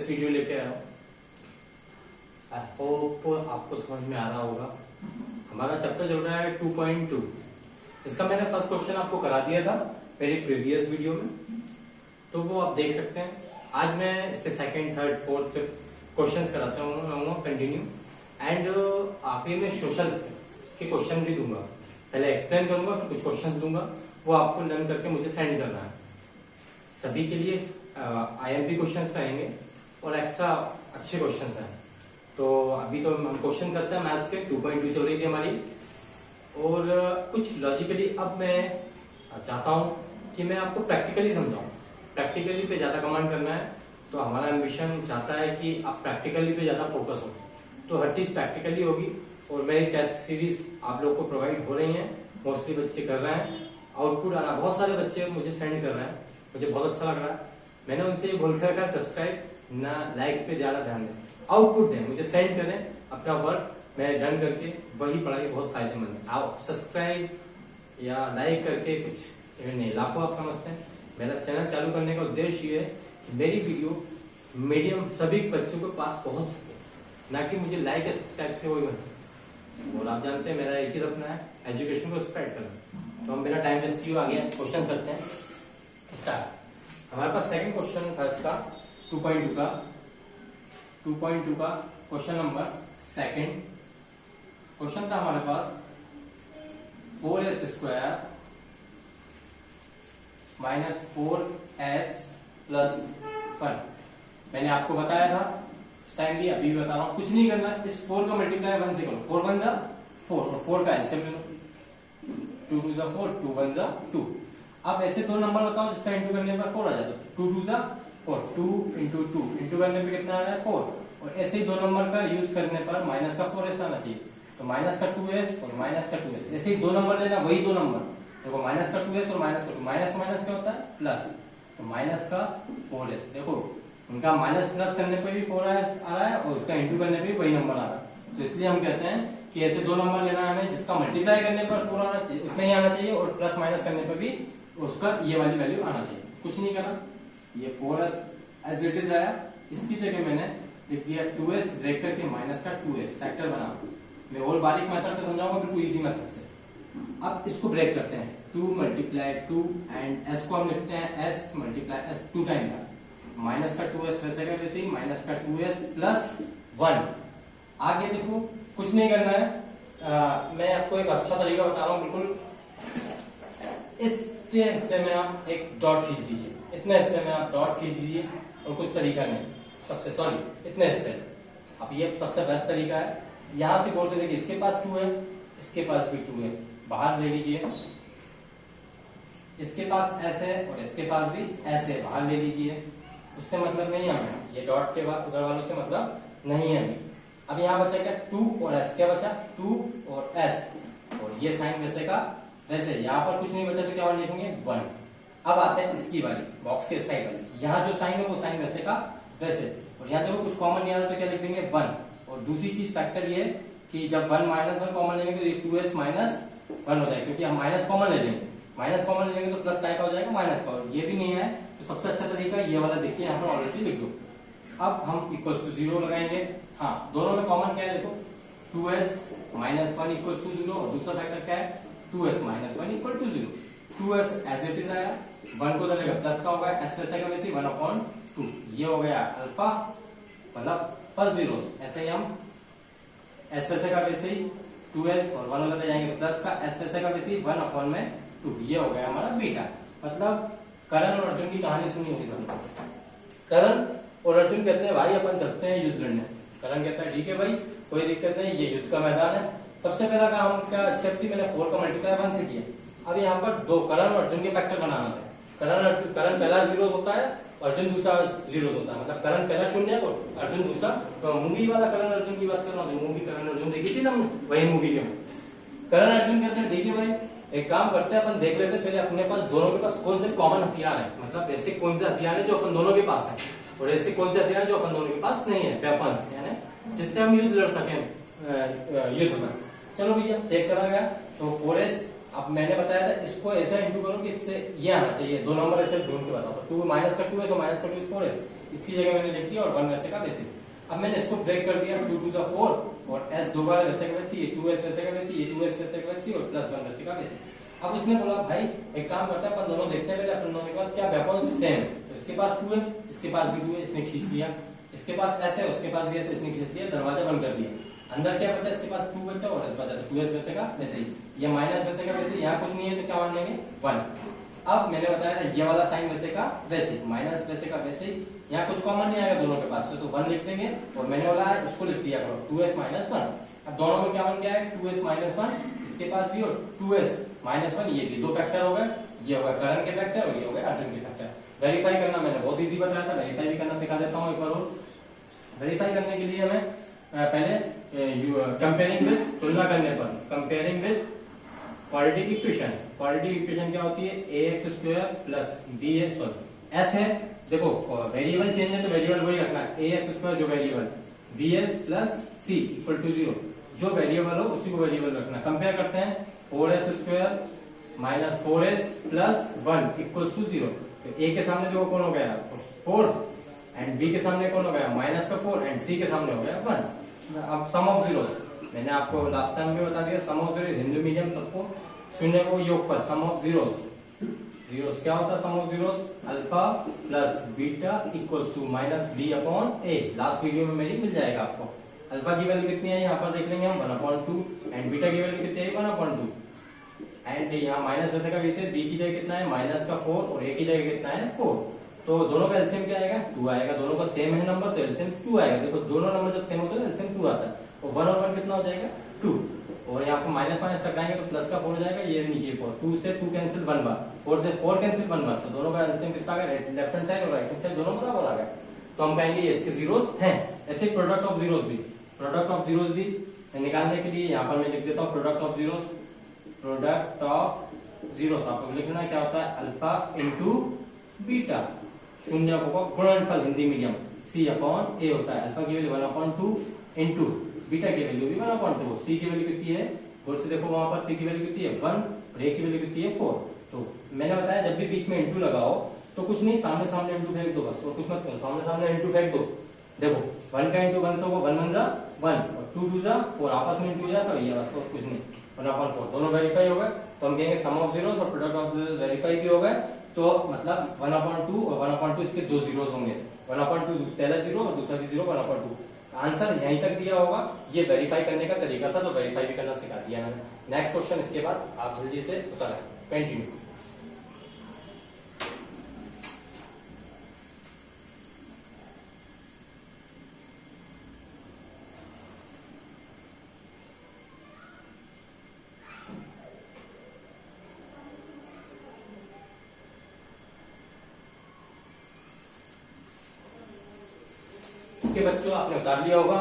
Latest video लेके आया हूँ। आई होप आपको समझ में आ रहा होगा। हमारा चैप्टर चल रहा है 2.2। इसका मैंने फर्स्ट क्वेश्चन आपको करा दिया था मेरी प्रीवियस वीडियो में, तो वो आप देख सकते हैं। आज मैं इसके second, third, fourth, fifth questions कराता हूँ कंटिन्यू। एंड आखिर में सोशल्स के क्वेश्चन भी दूंगा। पहले एक्सप्लेन करूंगा, फिर कुछ क्वेश्चंस दूंगा, वो आपको लर्न करके मुझे सेंड करना है। सभी के लिए IMP क्वेश्चंस रहेंगे और एक्स्ट्रा अच्छे क्वेश्चंस हैं। तो अभी तो हम क्वेश्चन करते हैं मैथ्स के। 2.2 चल रही थी हमारी, और कुछ लॉजिकली अब मैं चाहता हूं कि मैं आपको प्रैक्टिकली समझाऊं। प्रैक्टिकली पे ज्यादा कमांड करना है, तो हमारा एम्बिशन चाहता है कि आप प्रैक्टिकली पे ज्यादा फोकस हो। तो हर चीज प्रैक्टिकली होगी, और मेरी टेस्ट सीरीज आप लोग को प्रोवाइड हो रही है। मोस्टली बच्चे कर रहे हैं, आउटपुट आ रहा, बहुत सारे बच्चे मुझे सेंड कर रहे हैं, मुझे बहुत अच्छा लग रहा है। मैंने उनसे ये बोल रखा है सब्सक्राइब ना लाइक पे ज्यादा ध्यान दें, आउटपुट दें, मुझे सेंड करें अपना वर्क, मैं डन करके वही पढ़ाई बहुत फायदेमंद है। आप सब्सक्राइब या लाइक करके कुछ नहीं, लाखों आप समझते हैं। मेरा चैनल चालू करने का उद्देश्य ये है कि मेरी वीडियो मीडियम सभी बच्चों के पास पहुंच सके, ना कि मुझे लाइक या सब्सक्राइब से वही बने। और आप जानते हैं मेरा एक ही सपना है, एजुकेशन को स्प्रेड करना। तो हम बिना टाइम वेस्ट किए आगे क्वेश्चन करते हैं, स्टार्ट। हमारे पास सेकंड क्वेश्चन था इसका 2.2 का क्वेश्चन नंबर सेकंड। क्वेश्चन था हमारे पास 4s² माइनस 4s प्लस 1। मैंने आपको बताया था उस टाइम भी, अभी भी बता रहा हूं, कुछ नहीं करना। इस 4 का मल्टीप्लाई 1 से करो, 4 1 जा 4 और 4 का एलसीएम ले लो। 2 2 जा 4, 2 1 जा 2। अब ऐसे दो नंबर बताओ जिसका इंटू करने पर 4 आ जाए। तो 2 2 जा 4, 2 इंटू 2 इंटू करने पर कितना आ रहा है 4। और ऐसे ही दो नंबर का यूज करने पर माइनस का 4s आना चाहिए, तो माइनस का 2s और माइनस का 2s। ऐसे ही दो नंबर लेना, वही दो नंबर देखो, माइनस का 2s और माइनस का 2, माइनस माइनस क्या होता है प्लस, तो माइनस का 4s। देखो उनका माइनस प्लस करने पे भी 4s आ रहा है और उसका इंटू करने पे भी वही नंबर आ रहा है। तो इसलिए हम कहते हैं कि ऐसे दो नंबर लेना है हमें जिसका मल्टीप्लाई करने पर 4 आना चाहिए, उतना ही आना चाहिए, और प्लस माइनस करने पर भी उसका ये वाली वैल्यू आना चाहिए। कुछ नहीं करना, ये 4s एज इट इज आया, इसकी जगह मैंने लिख दिया 2s ब्रेक करके माइनस का 2s फैक्टर बना। मैं और बारीक मेथड से समझाऊंगा, बिल्कुल इजी मेथड से। अब इसको ब्रेक करते हैं, 2 मल्टीप्लाई 2 एंड s को हम लिखते हैं s मल्टीप्लाई s 2 टाइम का, माइनस का 2s वैसे का वैसे ही, माइनस का 2s प्लस 1। आगे देखो कुछ नहीं करना है। मैं आपको एक अच्छा तरीका बता रहा हूँ, बिल्कुल इतने हिस्से में आप एक डॉट खींच दीजिए, इतने हिस्से में आप डॉट खींच दीजिए, और कुछ तरीका नहीं, सबसे सॉरी इतने हिस्से। अब ये सबसे बेस्ट तरीका है, यहां से बोल से देखिए, इसके पास 2 है, इसके पास भी 2 है, बाहर ले लीजिए। इसके पास s है और इसके पास भी s है, बाहर ले लीजिए। उससे मतलब नहीं है हमें, ये डॉट के बाद उधर वालों से मतलब नहीं है हमें। अब यहाँ बचा क्या 2 और s, क्या बचा 2 और s, और ये साइन वैसे का वैसे। यहाँ पर कुछ नहीं बचा तो क्या लिखेंगे 1। अब आते हैं इसकी वाली बॉक्स के साइड वाली, यहाँ जो साइन है वो साइन वैसे का वैसे, और यहाँ देखो कुछ कॉमन नहीं आ रहा तो क्या लिख देंगे 1। और दूसरी चीज फैक्टर ये कि जब 1 माइनस 1 कॉमन लेंगे तो ये 2s माइनस 1 हो जाएगा, क्योंकि हम माइनस कॉमन ले लेंगे। माइनस कॉमन ले लेंगे तो प्लस टाइप हो जाएगा माइनस का, और ये भी नहीं है तो सबसे अच्छा तरीका ये वाला देखिए, यहाँ पर ऑलरेडी लिख दो। अब हम इक्वल टू 0 लगाएंगे। हाँ, दोनों में कॉमन क्या है देखो, 2s माइनस 1 इक्वल टू 0, और दूसरा फैक्टर क्या है 2s minus 1 equal to 0। 2s as it is आया, 1 को डालेगा प्लस का होगा, s वैसे का वैसे 1/2। ये हो गया अल्फा, मतलब फर्स्ट जीरो। ऐसे ही हम s वैसे का वैसे ही 2s और 1 उधर ले जाएंगे प्लस का, s वैसे का वैसे ही 1/2। ये हो गया हमारा बीटा। मतलब करण और अर्जुन की कहानी सुनी होगी सबने। करण और अर्जुन कहते हैं भाई अपन चलते हैं युद्ध लड़ने। करण कहता है ठीक है भाई, कोई दिक्कत नहीं, ये युद्ध का मैदान है। सबसे पहला काम क्या स्टेप थी, मैंने 4 का मल्टीप्लाई 1 से किया। अब यहाँ पर दो करण और अर्जुन के फैक्टर बनाना था। करण पहला 0 होता है, अर्जुन दूसरा 0 होता है, मतलब करण पहला 0 और अर्जुन दूसरा। तो मूवी वाला करण अर्जुन की बात कर रहा हूँ, मूवी करण अर्जुन देखी थी ना हमने, वही मूवी के करण अर्जुन कहते हैं ठीक है भाई, एक काम करते हैं अपन देख लेते हैं पहले अपने पास दोनों के पास कौन से कॉमन हथियार है, मतलब ऐसे कौन से हथियार है जो अपन दोनों के पास है, और ऐसे कौन से हथियार जो अपन दोनों के पास नहीं है, वेपन्स यानी जिससे हम युद्ध लड़ सके युद्ध में। चलो भैया चेक करा गया, तो 4s अब मैंने बताया था इसको ऐसा इंटू करो कि इससे ये आना चाहिए, दो नंबर ऐसे ढूंढ के बताओ। 2 माइनस का 2s और माइनस का 2 4s, इसकी जगह मैंने लिख दिया और 1 वैसे का वैसे। अब मैंने इसको ब्रेक कर दिया, 2 2 जा 4 और s दो बार वैसे का वैसे, ये 2s वैसे का वैसे, ये 2s वैसे का वैसे और प्लस 1 वैसे का वैसे। अब उसने बोला भाई एक काम करते हैं अपन दोनों देखते हैं पहले, अपन दोनों के पास क्या वेपन सेम है। तो इसके पास 2 है, इसके पास भी 2 है, इसने खींच लिया। इसके पास s है, उसके पास भी s है, इसने खींच लिया, दरवाजा बंद कर दिया। अंदर क्या बचा, इसके पास 2 बचा और s बचा, तो 2s वैसे का वैसे ही, ये माइनस वैसे का वैसे, यहाँ कुछ नहीं है तो क्या मान लेंगे 1। अब मैंने बताया था ये वाला साइन वैसे का वैसे, माइनस वैसे का वैसे, यहाँ कुछ कॉमन नहीं आएगा दोनों के पास, तो 1 लिख देंगे और मैंने बोला इसको लिख दिया करो 2s माइनस 1। अब दोनों में क्या बन गया है 2s माइनस 1, इसके पास भी और 2s माइनस 1, ये भी दो फैक्टर हो गए, ये होगा करण के फैक्टर और ये हो गए अर्जुन के फैक्टर। वेरीफाई करना मैंने बहुत इजी बताया था, वेरीफाई भी करना सिखा देता हूँ एक बार और। वेरीफाई करने के लिए हमें पहले कंपेयरिंग विद, तुलना करने पर, comparing with quadratic equation. Quadratic equation क्या होती है, ax square plus bs sorry s है, देखो वेरिएबल चेंज है तो वेरिएबल वही रखना है, ax स्क्वायर जो variable, bs plus c equal to 0, जो वेरिएबल हो उसी को वेरिएबल रखना। कंपेयर करते हैं 4s square minus 4s plus 1 equal to 0, तो a के सामने जो कौन हो गया 4 एंड b के सामने कौन हो गया माइनस का 4 एंड c के सामने हो गया 1। अब सम ऑफ जीरोस मैंने आपको लास्ट टाइम भी बता दिया, सम ऑफ जीरो हिंदी मीडियम सबको शून्य को योगफल, सम ऑफ जीरोस, जीरोस क्या होता है sum of zeros, alpha plus beta equals to minus B upon a. Last video में मेरी मिल जाएगा आपको। अल्फा की वैल्यू कितनी है यहाँ पर देख लेंगे हम 1/2 एंड बीटा की वैल्यू कितनी है 1/2 एंड यहाँ माइनस वैसे का वैसे, बी की जगह कितना है माइनस का 4 और ए की जगह कितना है 4, तो दोनों का एलसीएम क्या आएगा 2 आएगा, दोनों का सेम है नंबर तो एलसीएम 2 आएगा। देखो दोनों नंबर जब सेम होते हैं एलसीएम 2 आता है, तो 1 और 1 कितना हो जाएगा 2 और यहाँ पर माइनस माइनस टकराएंगे तो प्लस का 4 हो जाएगा, ये नीचे 4, 2 से 2 कैंसिल 1 बार, 4 से 4 कैंसिल 1 बार, तो दोनों का एलसीएम कितना आ गया, लेफ्ट हैंड साइड और राइट हैंड साइड दोनों बराबर आ गया, तो हम कहेंगे ये इसके जीरोस हैं। ऐसे प्रोडक्ट ऑफ जीरोस भी, प्रोडक्ट ऑफ जीरोस भी निकालने के लिए यहाँ पर मैं लिख देता हूँ product of zeros, product of zeros आपको लिखना क्या होता है अल्फा इंटू बीटा, शून्य को गुणनफल Hindi medium c upon a होता है, अल्फा की वैल्यू 1/2 इंटू बीटा की वैल्यू भी 1/2, c की वैल्यू कितनी है गौर से देखो वहां पर c की वैल्यू कितनी है 1 और a की वैल्यू कितनी है 4। तो मैंने बताया जब भी बीच में इंटू लगाओ तो कुछ नहीं सामने सामने इंटू फेंक दो बस, और कुछ मत करो, सामने सामने इंटू फेंक दो। देखो 1 का इंटू 1 से होगा 1 1 जा 1 और 2 2 जा 4, आपस में इंटू जाता है बस, और कुछ नहीं 1/4, दोनों वेरीफाई हो गए। तो हम कहेंगे सम ऑफ जीरोस और प्रोडक्ट ऑफ जीरोस वेरीफाई भी हो गए, तो मतलब 1/2 और 1/2 इसके दो जीरोस होंगे, 1/2 पहला जीरो और दूसरा भी जीरो 1/2। आंसर यहीं तक दिया होगा, ये वेरीफाई करने का तरीका था, तो वेरीफाई भी करना सिखा दिया मैंने। नेक्स्ट क्वेश्चन इसके बाद आप जल्दी से उतर आए, कंटिन्यू। के बच्चों आपने उतार लिया होगा।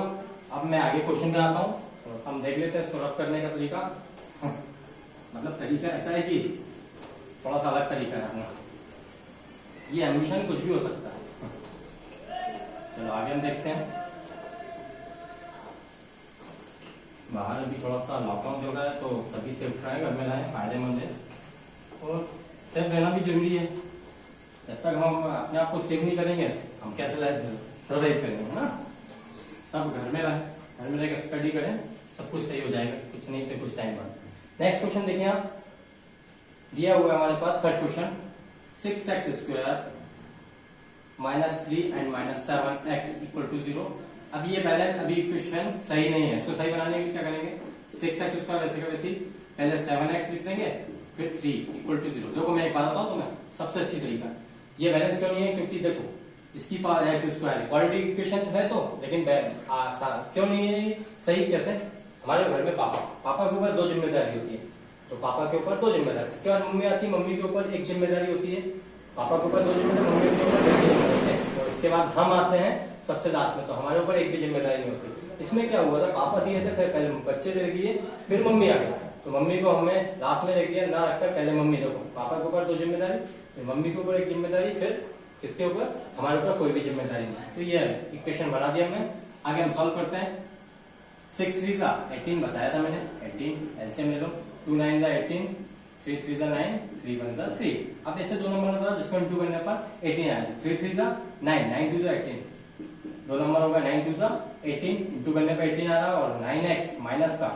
अब मैं आगे क्वेश्चन पे आता हूँ, तो हम देख लेते हैं इसको रफ करने का तरीका। मतलब तरीका ऐसा है कि थोड़ा सा अलग तरीका है अपना, ये एम्बिशन कुछ भी हो सकता है। चलो आगे हम देखते हैं। बाहर अभी थोड़ा सा लॉकडाउन चल रहा है, तो सभी सेफ रहें, घर में रहें, फायदेमंद है और सेफ रहना भी जरूरी है। जब तक हम अपने आप को सेफ नहीं करेंगे हम कैसे सर्वाइव करेंगे, है ना। सब घर में रहें, घर में रहकर स्टडी करें, सब कुछ सही हो जाएगा, कुछ नहीं तो कुछ टाइम बाद। नेक्स्ट क्वेश्चन देखिए आप, दिया हुआ है हमारे पास third question, 6x square minus 3 and minus 7x equal to 0। अब ये पहले अभी इक्वेशन सही नहीं है, इसको सही बनाने के लिए क्या करेंगे 6x स्क्वायर वैसे का वैसे पहले 7x लिख देंगे फिर 3 इक्वल टू 0। देखो मैं एक बात बताऊं तुम्हें, सबसे अच्छी तरीका, ये बैलेंस क्यों नहीं है, क्योंकि देखो इसकी पावर x स्क्वायर है, क्वाड्रेटिक इक्वेशन तो है तो, लेकिन क्यों नहीं है सही, कैसे, हमारे घर में पापा के ऊपर 2 जिम्मेदारी होती है, तो पापा के ऊपर 2 जिम्मेदारी, इसके बाद मम्मी आती है, मम्मी के ऊपर 1 जिम्मेदारी होती है, पापा के ऊपर 2 जिम्मेदारी, मम्मी के ऊपर 1 जिम्मेदारी है, और इसके बाद हम आते हैं सबसे लास्ट में, तो हमारे ऊपर 1 भी जिम्मेदारी नहीं होती। इसमें क्या हुआ था, पापा दिए थे, फिर पहले बच्चे दे दिए, फिर मम्मी आ गई, तो मम्मी को हमने लास्ट में रख दिया, ना रखकर पहले मम्मी। देखो पापा के ऊपर 2 जिम्मेदारी, फिर मम्मी के ऊपर 1 जिम्मेदारी, फिर किसके ऊपर, हमारे ऊपर कोई भी जिम्मेदारी नहीं। तो ये इक्वेशन बना दिया हमने। आगे हम सॉल्व करते हैं। 6 3 जा 18 बताया था मैंने, 18 एलसीएम ले लो, 2 9 जा 18, 3 3 जा 9, 3 1 जा 3। अब ऐसे 2 नंबर होता है जिसको इंटू करने पर 18 आएगा, 3 3 जा 9, 9 टू 18, दो नंबर होगा 9 टू 18, इंटू करने पे 18 आ रहा है, और 9x माइनस का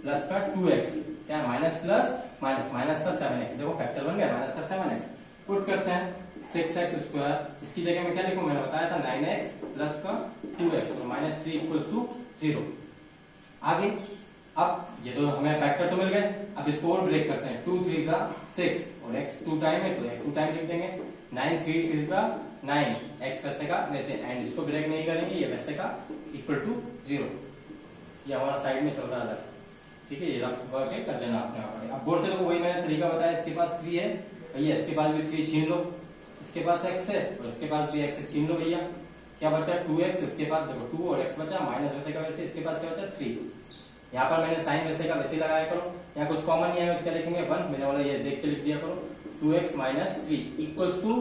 प्लस का 2x, क्या है माइनस प्लस माइनस, माइनस का 7x, देखो फैक्टर बन गया माइनस का 7x। पुट करते हैं 6x स्क्वायर, इसकी जगह में क्या लिखूं, मैंने बताया था 9x प्लस का 2x और माइनस 3 इक्वल्स टू 0। आगे अब ये तो हमें फैक्टर तो मिल गए, अब इसको और ब्रेक करते हैं, 2 3 जा 6 और x 2 टाइम है तो x 2 टाइम लिख देंगे, 9 3 3 जा 9, x वैसे का वैसे, एंड इसको ब्रेक नहीं करेंगे, ये वैसे का इक्वल टू 0। ये हमारा साइड में चल रहा है, ठीक है, ये रफ वर्क है, कर देना आपने यहाँ पर। अब बोर्ड से देखो वही मैंने तरीका बताया, इसके पास 3 है भैया, इसके पास भी 3 छीन लो, इसके पास x है और इसके पास भी x छीन लो भैया, क्या बचा 2x, इसके पास देखो 2 और x बचा, माइनस वैसे का वैसे, इसके पास क्या बचा 3। यहाँ पर मैंने साइन वैसे का वैसे लगाया करो, यहाँ कुछ कॉमन नहीं आएगा तो क्या लिखेंगे 1, मैंने बोला ये देख के लिख दिया करो, 2x माइनस 3 इक्वल्स टू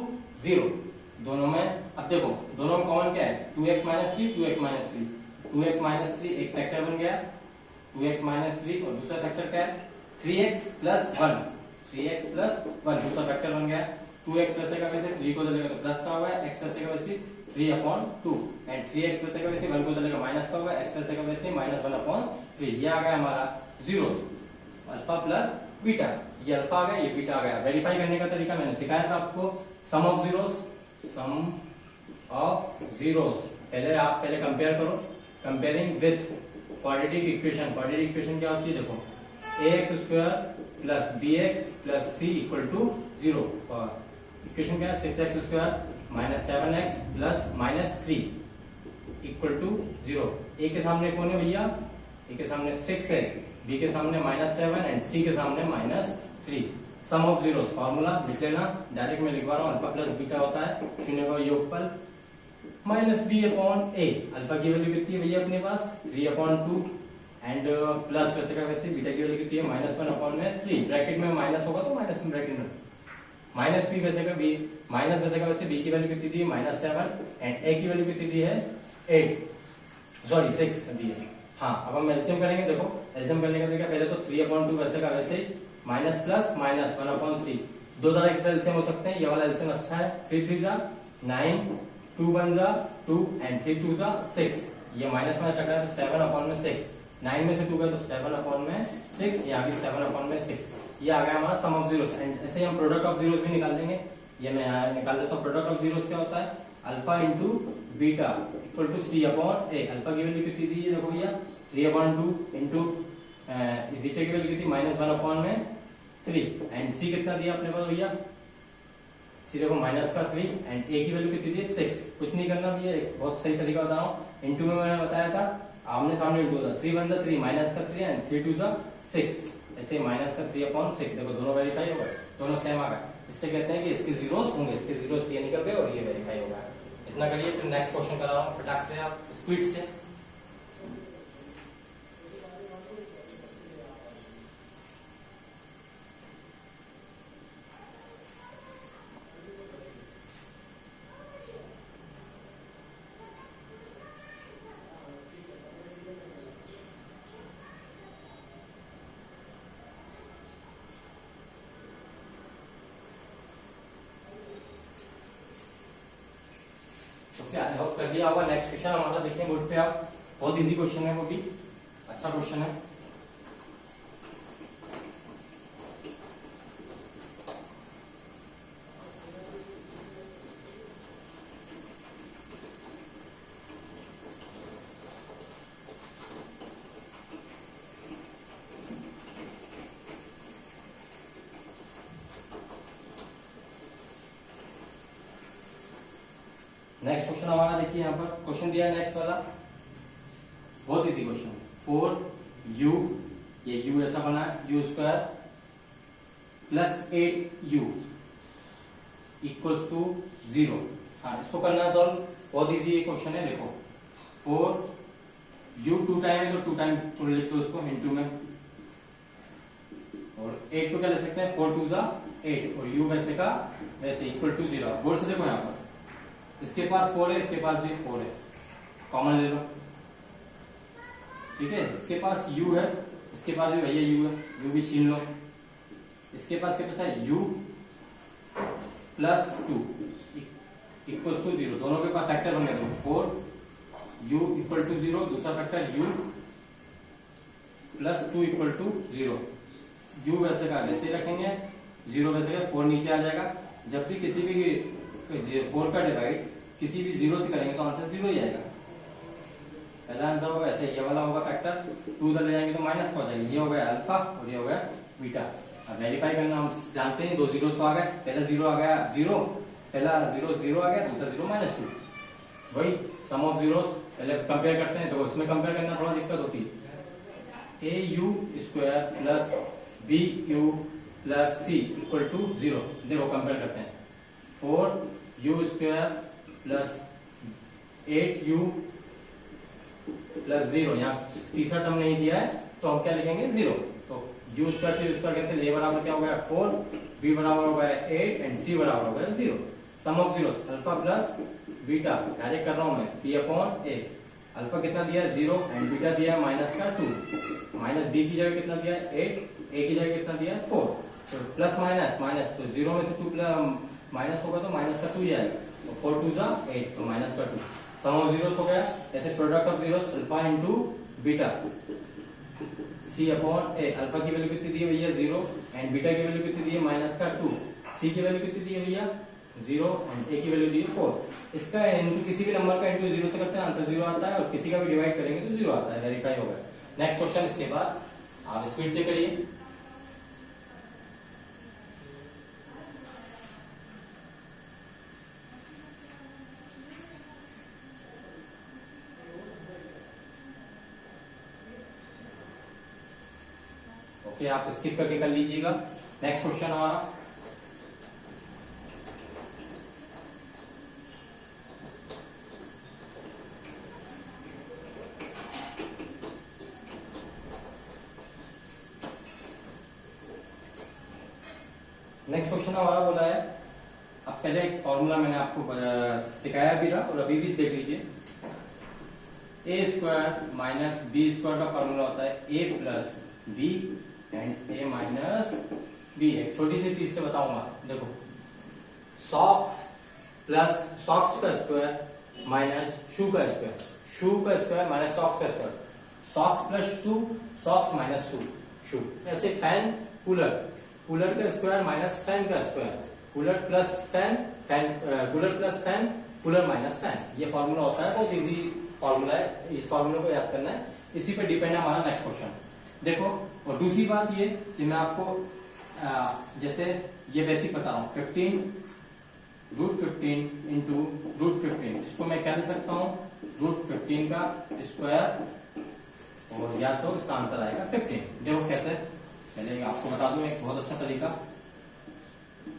0। दोनों में अब देखो दोनों में कॉमन क्या है, 2x minus 3, 2x minus 3, 2x minus 3 एक फैक्टर बन गया, 2x माइनस 3 और दूसरा फैक्टर क्या है 3x प्लस 1, 3x प्लस 1 दूसरा फैक्टर बन गया, 2x वैसे का वैसे 3 को चलेगा तो प्लस का हुआ है, x वैसे का वैसे 3/2 एंड 3x वैसे का वैसे 1 को चलेगा माइनस का हुआ है, x वैसे का वैसे माइनस 1/3। ये आ गया हमारा जीरोस, अल्फा प्लस बीटा, ये अल्फा आ गया ये बीटा आ गया। वेरीफाई करने का तरीका मैंने सिखाया था आपको, sum of zeros, sum of zeros, पहले कंपेयर करो, comparing with quadratic equation. Quadratic equation क्या होती है देखो, ax square plus bx plus c equal to 0, और इक्वेशन क्या है 6x square minus 7x plus minus 3 equal to 0। a के सामने कौन है भैया, a के सामने 6 है, b के सामने माइनस 7 एंड c के सामने minus 3। Sum of zeros formula लिख लेना, डायरेक्ट मैं लिखवा रहा हूँ, अल्फा प्लस बीटा होता है शून्य का योगफल minus b upon a। Alpha की वैल्यू कितनी है भैया अपने पास 3/2 एंड प्लस वैसे का वैसे बीटा की वैल्यू कितनी है -1/3, ब्रैकेट में माइनस होगा तो माइनस में ब्रैकेट में, माइनस b वैसे का b, माइनस वैसे का वैसे b की वैल्यू कितनी थी -7 एंड a की वैल्यू कितनी दी है 6 दी है। हाँ अब हम एलसीएम करेंगे, देखो एलसीएम करने का तरीका, पहले तो 3/2 वैसे का वैसे माइनस प्लस माइनस 1/3, दो तरह के एलसीएम हो सकते हैं, ये वाला एलसीएम अच्छा है, 3 3 जा 9, 2 1 जा 2 एंड 3 2 जा 6, ये माइनस में टकराया तो 7/6, 9 में से 2 गया तो 7/6, यहाँ भी 7/6, ये आ गया हमारा सम ऑफ जीरोस। एंड ऐसे ही हम प्रोडक्ट ऑफ जीरोस भी निकाल देंगे, ये मैं यहाँ निकाल देता हूँ। प्रोडक्ट ऑफ जीरोस क्या होता है, alpha into beta equal to c upon a। Alpha की वैल्यू कितनी दी है देखो भैया 3/2 इंटू बीटा की वैल्यू कितनी -1/3 एंड c कितना दिया अपने पास भैया, c देखो माइनस का 3 एंड a की वैल्यू कितनी दी 6। कुछ नहीं करना भैया, एक बहुत सही तरीका बता रहा हूँ, इंटू में मैंने बताया था आमने सामने इंटू होता, 3 1 3 माइनस का 3 एंड 3 2 6, ऐसे माइनस का 3/6, देखो दोनों वेरीफाई होगा, दोनों सेम आ गए। इससे कहते हैं कि इसके जीरोस होंगे, इसके जीरोस ये निकल गए और ये वेरीफाई होगा। इतना करिए, फिर नेक्स्ट क्वेश्चन करा रहा हूँ फटाक से, आप स्पीड से। आई होप कर दिया होगा। नेक्स्ट क्वेश्चन हमारा देखिए बोर्ड पे आप, बहुत इजी क्वेश्चन है, वो भी अच्छा क्वेश्चन है। नेक्स्ट क्वेश्चन हमारा देखिए, यहाँ पर क्वेश्चन दिया है नेक्स्ट वाला, बहुत इजी क्वेश्चन, 4u, ये u ऐसा बना है, u square plus 8u equals to 0। हाँ इसको करना है सॉल्व, बहुत इजी ये क्वेश्चन है। देखो 4u 2 टाइम है तो 2 टाइम तुम लिख दो उसको इनटू में, और 8 को क्या ले सकते हैं 4 2 8 और u वैसे का वैसे इक्वल टू 0। बोर्ड से देखो यहाँ पर, इसके पास 4 है, इसके पास भी 4 है, कॉमन ले लो, ठीक है। इसके पास u है, इसके पास भी भैया u है, u भी छीन लो। इसके पास क्या बचा है u प्लस 2 इक्वल टू 0, दोनों के पास फैक्टर बन गए 4 u इक्वल टू 0, दूसरा factor u plus 2 equal to 0। u वैसे का वैसे रखेंगे, 0 वैसे का 4 नीचे आ जाएगा। जब भी किसी भी 4 का डिवाइड किसी भी 0 से करेंगे तो आंसर 0 ही आएगा। पहला आंसर होगा ऐसे, ये वाला होगा फैक्टर, 2 उधर ले जाएंगे तो माइनस का हो जाएगा। ये हो गया अल्फा और ये हो गया बीटा। अब वेरीफाई करना हम जानते हैं, 2 जीरो तो आ गए, पहला 0 आ गया 0, पहला 0 0 आ गया, दूसरा 0 -2। वही सम ऑफ जीरोस पहले कंपेयर करते हैं, तो इसमें कंपेयर करना थोड़ा दिक्कत होती है। au square plus bu plus c equal to 0। देखो कंपेयर करते हैं, 4u square plus 8u plus 0, यहाँ तीसरा टर्म नहीं दिया है तो हम क्या लिखेंगे 0। तो u स्क्वायर से u स्क्वायर कैंसिल, a बराबर क्या हो गया 4, b बराबर हो गया 8 एंड c बराबर हो गया 0। Sum of zeros alpha plus beta, direct कर रहा हूं मैं, p अपॉन a। अल्फा कितना दिया है 0 एंड बीटा दिया है माइनस का 2, माइनस b की जगह कितना दिया है 8, a की जगह कितना दिया है 4। तो प्लस माइनस माइनस, तो 0 में से 2 माइनस होगा तो माइनस का 2 ही आएगा, तो 4 2 जा 8, तो माइनस का 2। सम ऑफ जीरोस हो गया ऐसे, product of zeros alpha into beta, c upon a। Alpha की वैल्यू कितनी दी है भैया 0 एंड बीटा की वैल्यू कितनी दी है माइनस का 2, c की वैल्यू कितनी दी है भैया 0 एंड a की वैल्यू दी है 4। इसका इनटू किसी भी नंबर का इनटू 0 से करते हैं आंसर 0 आता है, और किसी का भी डिवाइड करेंगे तो 0 आता है। वेरीफाई हो गया। नेक्स्ट क्वेश्चन इसके बाद आप स्पीड से करिए। ओके, आप स्किप करके कर लीजिएगा। नेक्स्ट क्वेश्चन हमारा, नेक्स्ट क्वेश्चन हमारा बोला है, अब पहले एक फॉर्मूला मैंने आपको सिखाया भी था और अभी भी देख लीजिए। A square minus b square का फॉर्मूला होता है a plus b and a minus b. एक छोटी सी चीज से बताऊंगा, देखो सॉक्स प्लस सॉक्स का स्क्वायर माइनस शू का स्क्वायर, शू का स्क्वायर माइनस सॉक्स का square, socks plus shoe, socks minus shoe. ऐसे फैन कूलर, कूलर का स्क्वायर माइनस फैन का square, cooler plus fan, cooler plus fan, cooler minus fan. ये formula होता है, बहुत इजी फॉर्मूला है, इस फॉर्मूले को याद करना है। इसी पे डिपेंड है हमारा नेक्स्ट क्वेश्चन। देखो, और दूसरी बात ये कि मैं आपको जैसे ये बेसिक बता रहा हूँ, 15√15 इंटू √15, इसको मैं क्या दे सकता हूँ √15 का स्क्वायर, और या तो इसका आंसर आएगा 15। देखो कैसे, पहले आपको बता दूं एक बहुत अच्छा तरीका।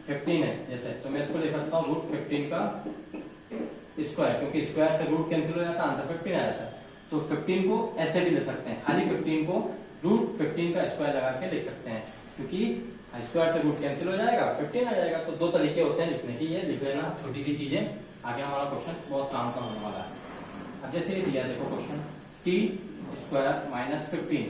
15 है जैसे, तो मैं इसको ले सकता हूँ √15 का स्क्वायर, क्योंकि स्क्वायर से रूट कैंसिल हो जाता है, आंसर 15 आ जाता है। तो 15 को ऐसे भी ले सकते हैं, खाली 15 को √15 का स्क्वायर लगा के लिख सकते हैं, क्योंकि स्क्वायर से रूट कैंसिल हो जाएगा, 15 आ जाएगा। तो 2 तरीके होते हैं लिखने की, ये लिख लेना, छोटी सी चीजें। आगे हमारा क्वेश्चन बहुत काम का होने वाला है। अब जैसे ये दिया, देखो question, t square minus 15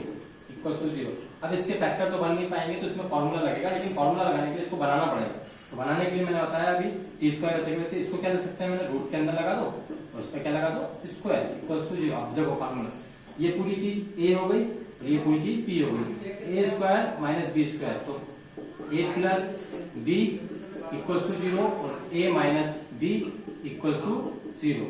equal to 0। अब इसके फैक्टर तो बन नहीं पाएंगे, तो इसमें फॉर्मूला लगेगा, लेकिन फॉर्मूला लगाने के लिए इसको बनाना पड़ेगा। तो बनाने के लिए मैंने बताया अभी टी स्क्वायर वैसे वैसे, इसको क्या दे सकते हैं, मैंने रूट के अंदर लगा दो और इस पे क्या लगा दो स्क्वायर इक्वल टू 0। अब देखो फॉर्मूला, ये पूरी चीज ए हो गई और ये पूरी चीज बी हो गई। A square minus b square, तो a plus b equal to 0 और a minus b equal to 0।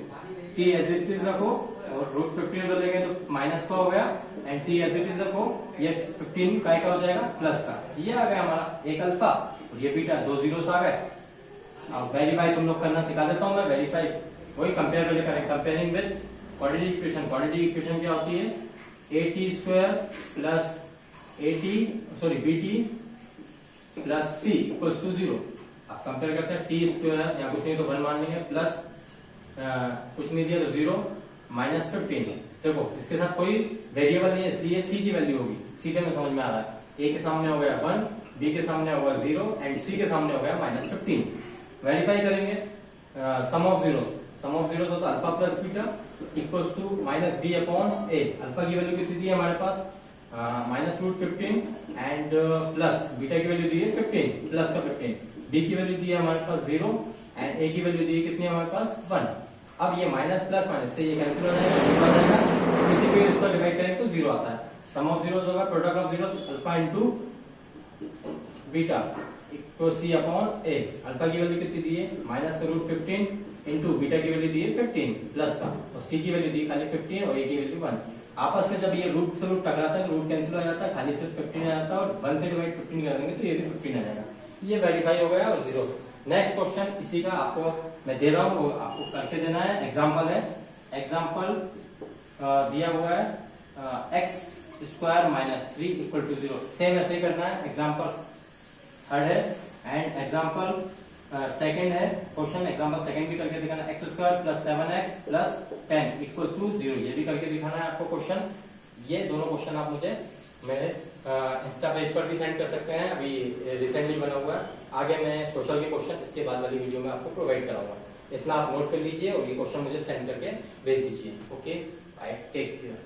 T as it is रखो और √15 उधर लेंगे तो माइनस का हो गया, and T as it is रखो, ये 15 का हो जाएगा प्लस का। ये आ गया हमारा एक अल्फा और ये बीटा, 2 जीरोस आ गए। अब वेरीफाई तुम लोग करना सिखा देता हूं मैं। वेरीफाई वही कंपेयर पहले करें, comparing with quadratic equation. Quadratic equation क्या होती है, ए स्क्वायर प्लस बीटी प्लस सी इक्वल टू 0। अब कंपेयर करते हैं, टी स्क्वायर यहाँ कुछ नहीं तो 1 मान लेंगे, प्लस कुछ नहीं दिया तो 0 माइनस 15। देखो इसके साथ कोई वेरिएबल नहीं है, इसलिए सी की वैल्यू होगी, सीधे में समझ में आ रहा है। ए के सामने हो गया 1, बी के सामने हो गया 0 एंड सी के सामने हो गया -15। वेरीफाई करेंगे सम ऑफ जीरोस होता है alpha plus beta equal to minus B upon A. Alpha की वैल्यू कितनी दी है हमारे पास -√15 एंड प्लस बीटा की वैल्यू दी है 15 प्लस का 15, बी की वैल्यू दी है हमारे पास 0 एंड ए की वैल्यू दी है कितनी हमारे पास 1। अब ये माइनस प्लस माइनस से ये कैंसिल हो जाएगा, जीरो आ जाएगा। तो किसी भी इसको डिवाइड करें तो जीरो आता है। सम ऑफ जीरोस होगा product of zeros alpha into beta equal C upon A. Alpha की वैल्यू कितनी दी है माइनस का रूट 15 इंटू बीटा की वैल्यू दी है 15 प्लस का, और सी की वैल्यू दी खाली 15 और ए की वैल्यू 1। आपस में जब ये रूट से रूट टकराता है तो रूट कैंसिल हो जाता है, खाली सिर्फ 15 आ जाता है, और 1 से डिवाइड 15 करेंगे तो ये भी 15 आ जाएगा। ये वेरीफाई हो गया और जीरो। नेक्स्ट क्वेश्चन इसी का आपको मैं दे रहा हूँ, वो आपको करके देना है। एग्जाम्पल है, एग्जाम्पल दिया हुआ है X square minus 3 equal to 0। Same ऐसे ही करना है। एग्जाम्पल थर्ड है एंड एग्जाम्पल सेकंड है क्वेश्चन। एग्जाम्पल सेकंड भी करके दिखाना, X square plus 7x plus 10 equal to 0, ये भी करके दिखाना है आपको क्वेश्चन। ये दोनों क्वेश्चन आप मुझे मेरे इंस्टा पेज पर भी सेंड कर सकते हैं, अभी रिसेंटली बना हुआ है। आगे मैं सोशल के क्वेश्चन इसके बाद वाली वीडियो में आपको प्रोवाइड कराऊंगा। इतना आप नोट कर लीजिए और ये क्वेश्चन मुझे सेंड करके भेज दीजिए। Okay, bye, take care.